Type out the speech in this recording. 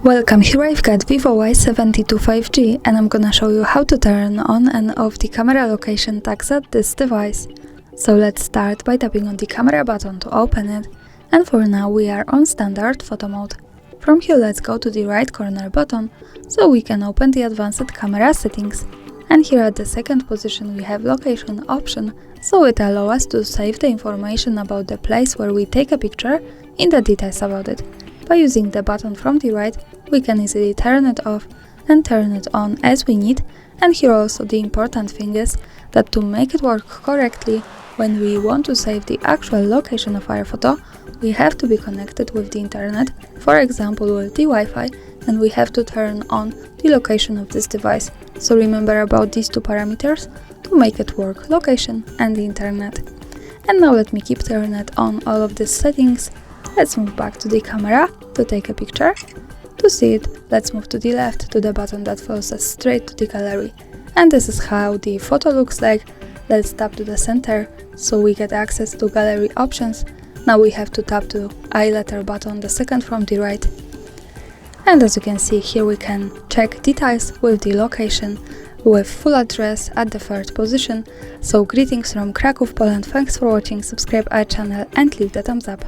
Welcome, here I've got VIVO Y72 5G and I'm gonna show you how to turn on and off the camera location tags at this device. So let's start by tapping on the camera button to open it, and for now we are on standard photo mode. From here let's go to the right corner button so we can open the advanced camera settings, and here at the second position we have location option, so it allows us to save the information about the place where we take a picture in the details about it. By using the button from the right, we can easily turn it off and turn it on as we need, and here also the important thing is that to make it work correctly, when we want to save the actual location of our photo, we have to be connected with the internet, for example with the Wi-Fi, and we have to turn on the location of this device. So remember about these two parameters to make it work, location and the internet. And now let me keep turning it on all of these settings. Let's move back to the camera to take a picture. To see it, let's move to the left to the button that follows us straight to the gallery. And this is how the photo looks like. Let's tap to the center so we get access to gallery options. Now we have to tap to I letter button, the second from the right. And as you can see here we can check details with the location with full address at the third position. So greetings from Kraków, Poland, thanks for watching, subscribe our channel and leave the thumbs up.